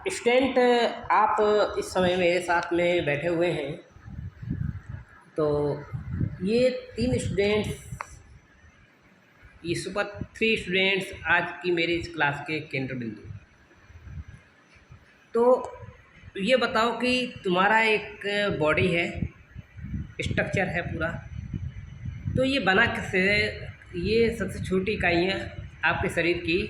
Student, आप इस समय मेरे साथ में बैठे हुए हैं। तो ये 3 स्टूडेंट्स, ये सुपर 3 स्टूडेंट्स आज की मेरी इस क्लास के केंद्र बिंदु। तो ये बताओ कि तुम्हारा एक बॉडी है, स्ट्रक्चर है पूरा। तो ये बना किससे है? ये सबसे छोटी इकाइयाँ आपके शरीर की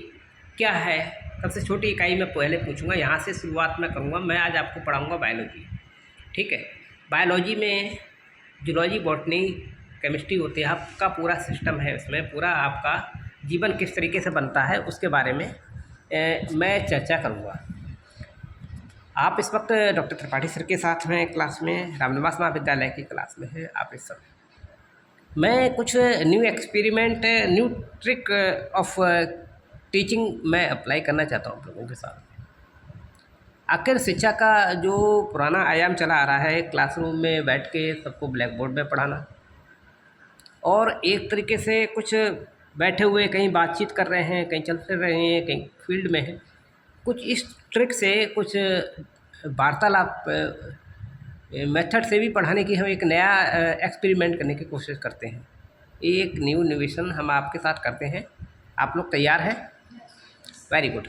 क्या है? सबसे छोटी इकाई मैं पहले पूछूंगा, यहाँ से शुरुआत मैं करूँगा। मैं आज आपको पढ़ाऊँगा बायोलॉजी, ठीक है। बायोलॉजी में जूलॉजी, बॉटनी, केमिस्ट्री होती है, आपका पूरा सिस्टम है। उसमें पूरा आपका जीवन किस तरीके से बनता है उसके बारे में मैं चर्चा करूँगा। आप इस वक्त डॉक्टर त्रिपाठी सर के साथ में क्लास में, रामनिवास महाविद्यालय की क्लास में है आप इस समय। मैं कुछ new experiment, new trick of teaching मैं अप्लाई करना चाहता हूँ आप लोगों के साथ। आखिर शिक्षा का जो पुराना आयाम चला आ रहा है, क्लासरूम में बैठ के सबको ब्लैक बोर्ड में पढ़ाना, और एक तरीके से कुछ बैठे हुए कहीं बातचीत कर रहे हैं, कहीं चल फिर रहे हैं, कहीं फील्ड में हैं, कुछ इस ट्रिक से, कुछ वार्तालाप मेथड से भी पढ़ाने की हम एक नया एक्सपेरिमेंट करने की कोशिश करते हैं। एक न्यू इनोवेशन हम आपके साथ करते हैं। आप लोग तैयार हैं? Very good.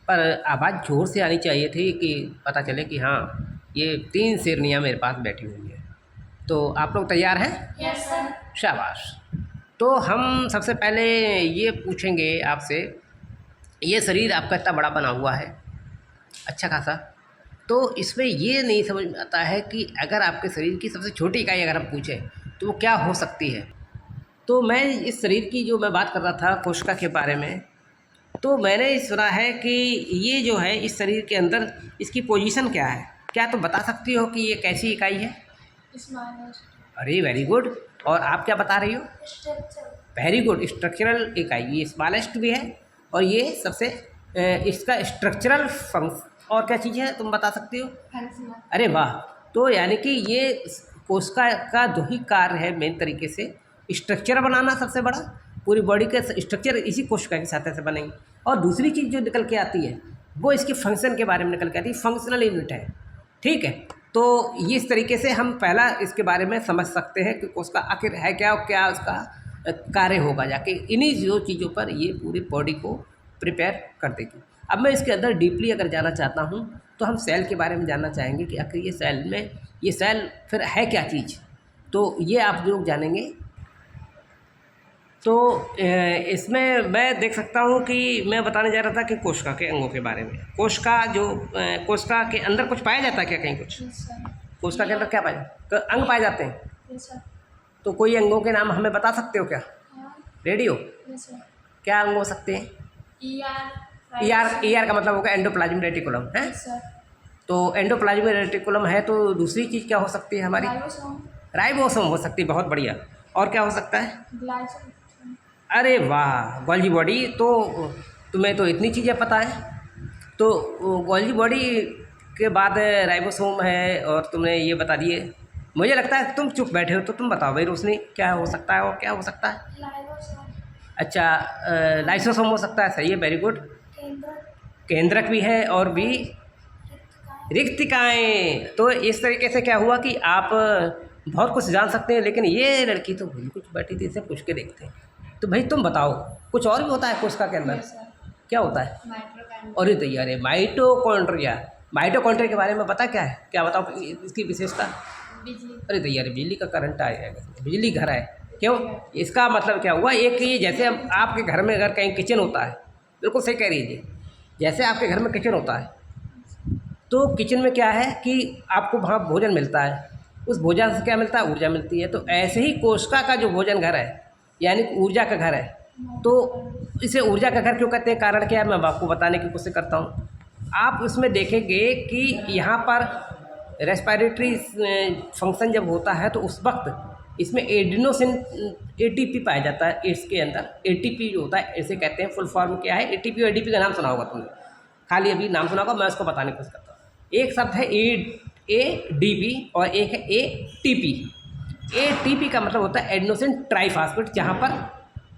पर आवाज़ ज़ोर से आनी चाहिए थी कि पता चले कि हाँ, ये 3 शेरनियाँ मेरे पास बैठी हुई हैं। तो आप लोग तैयार हैं? Yes sir. शाबाश। तो हम सबसे पहले ये पूछेंगे आपसे, ये शरीर आपका इतना बड़ा बना हुआ है, अच्छा खासा, तो इसमें ये नहीं समझ में आता है कि अगर आपके शरीर की सबसे छोटी इकाई अगर हम पूछें तो वो क्या हो सकती है। तो मैं इस शरीर की जो मैं बात कर रहा था, कोशिका के बारे में, तो मैंने सुना है कि ये जो है इस शरीर के अंदर इसकी पोजीशन क्या है? क्या तुम बता सकती हो कि ये कैसी इकाई है? अरे वेरी गुड। और आप क्या बता रही हो? वेरी गुड, स्ट्रक्चरल इकाई। ये स्मॉलेस्ट भी है और ये सबसे इसका स्ट्रक्चरल फंक्शन। और क्या चीज़ है तुम बता सकती हो? अरे वाह। तो यानी कि ये कोशिका का दो ही कार्य है मेन तरीके से, स्ट्रक्चर बनाना सबसे बड़ा, पूरी बॉडी के स्ट्रक्चर इसी कोशिका की सहायता से बनेंगे। और दूसरी चीज़ जो निकल के आती है वो इसके फंक्शन के बारे में निकल के आती है, फंक्शनल यूनिट है, ठीक है। तो ये इस तरीके से हम पहला इसके बारे में समझ सकते हैं कि कोशिका आखिर है क्या और क्या उसका कार्य होगा। जाके इन्हीं जो चीज़ों पर ये पूरी बॉडी को प्रिपेयर कर देगी। अब मैं इसके अंदर डीपली अगर जाना चाहता हूँ तो हम सेल के बारे में जानना चाहेंगे कि आखिर ये सेल में, ये सेल फिर है क्या चीज़, तो ये आप लोग जानेंगे। तो इसमें मैं देख सकता हूँ कि मैं बताने जा रहा था कि कोशिका के अंगों के बारे में। कोशिका जो कोशिका के अंदर कुछ पाया जाता है क्या? कहीं कुछ कोशिका के अंदर क्या पाया जाता है? अंग पाए जाते हैं। तो कोई अंगों के नाम हमें बता सकते हो क्या? रेडियो। क्या अंग हो सकते हैं? ईआर का मतलब होगा एंडोप्लाज्मिक रेटिकुलम है। तो एंडोप्लाज्मिक रेटिकुलम है, तो दूसरी चीज़ क्या हो सकती है हमारी? राइबोसोम हो सकती है। बहुत बढ़िया। और क्या हो सकता है? अरे वाह, गोल्जी बॉडी। तो तुम्हें तो इतनी चीज़ें पता है। तो गोल्जी बॉडी के बाद राइबोसोम है और तुमने ये बता दिए। मुझे लगता है तुम चुप बैठे हो, तो तुम बताओ भाई रोशनी, क्या हो सकता है और क्या हो सकता है? अच्छा, लाइसोसोम हो सकता है, सही है, वेरी गुड। केंद्रक भी है, और भी रिक्तिकाएँ। तो इस तरीके से क्या हुआ कि आप बहुत कुछ जान सकते हैं, लेकिन ये लड़की तो कुछ बैठी थी, इसे पूछ के देखते हैं। तो भाई तुम बताओ, कुछ और भी होता है कोशिका के अंदर? क्या होता है? अरे तो यार, माइटोकॉन्ड्रिया। माइटोकॉन्ड्रिया के बारे में पता क्या है? क्या बताओ इसकी विशेषता? अरे तो यार, बिजली का करंट आएगा, बिजली घर है। क्यों? इसका मतलब क्या हुआ, एक ये जैसे आपके घर में अगर कहीं किचन होता है, बिल्कुल सही कह रही है, जैसे आपके घर में किचन होता है, तो किचन में क्या है कि आपको वहाँ भोजन मिलता है, उस भोजन से क्या मिलता है? ऊर्जा मिलती है। तो ऐसे ही कोशिका का जो भोजन घर है, यानी ऊर्जा का घर है। तो इसे ऊर्जा का घर क्यों कहते हैं, कारण क्या है, मैं आपको बताने की कोशिश करता हूँ। आप उसमें देखेंगे कि यहाँ पर रेस्पिरेटरी फंक्शन जब होता है तो उस वक्त इसमें एडिनोसिन, एटीपी पाया जाता है। इसके अंदर एटीपी जो होता है, इसे कहते हैं, फुल फॉर्म क्या है? एटीपी और एडीपी का नाम सुना होगा तुमने, खाली अभी नाम सुना होगा, मैं उसको बताने की कोशिश करता हूँ। एक शब्द है एडीपी और एक है एटीपी। एटीपी का मतलब होता है एडिनोसिन ट्राइफॉस्फेट, जहाँ पर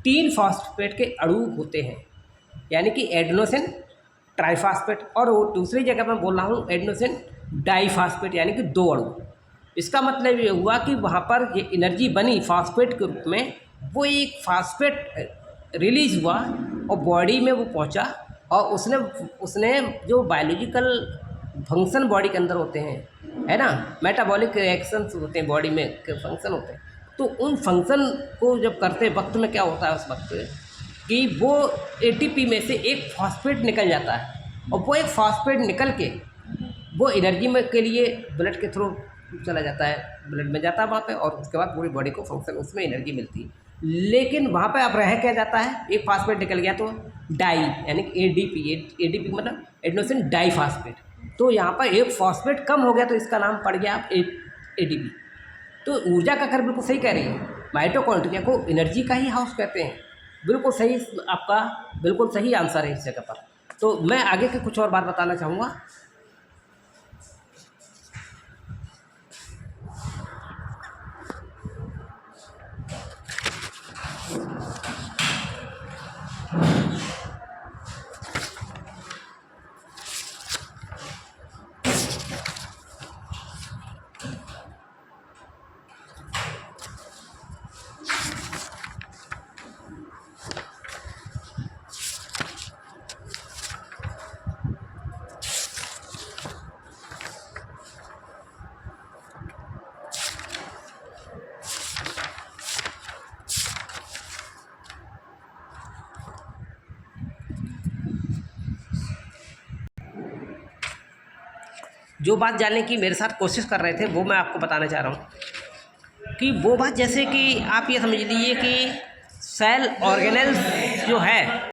3 फॉस्फेट के अणु होते हैं, यानी कि एडिनोसिन ट्राइफास्फेट, और वो दूसरी जगह मैं बोल रहा हूँ एडिनोसिन डाइफास्फेट, यानी कि 2 अणु। इसका मतलब ये हुआ कि वहाँ पर ये एनर्जी बनी फास्फेट के रूप में, वो एक फास्फेट रिलीज हुआ और बॉडी में वो पहुँचा, और उसने उसने जो बायोलॉजिकल फंक्शन बॉडी के अंदर होते हैं, है ना, मेटाबॉलिक रिएक्शंस होते हैं बॉडी में, फंक्शन होते हैं, तो उन फंक्शन को जब करते वक्त में क्या होता है उस वक्त कि वो एटीपी में से एक फॉस्फेट निकल जाता है, और वो एक फॉस्फेट निकल के वो एनर्जी में के लिए ब्लड के थ्रू चला जाता है, ब्लड में जाता है वहाँ पे, और उसके बाद पूरी बॉडी को फंक्शन उसमें एनर्जी मिलती है। लेकिन वहाँ पे अब रह क्या जाता है, एक फास्फेट निकल गया तो डाई, यानी कि एडीपी मतलब एडिनोसिन डाइफास्फेट। तो यहाँ पर एक फॉस्फेट कम हो गया तो इसका नाम पड़ गया एडीपी। तो ऊर्जा का कर बिल्कुल सही कह रही है, माइटोकॉन्ड्रिया को एनर्जी का ही हाउस कहते हैं। बिल्कुल सही, आपका बिल्कुल सही आंसर है इस जगह पर। तो मैं आगे के कुछ और बात बताना चाहूँगा। जो बात जानने की मेरे साथ कोशिश कर रहे थे वो मैं आपको बताना चाह रहा हूँ कि वो बात, जैसे कि आप ये समझ लीजिए कि सेल ऑर्गेनेल्स जो है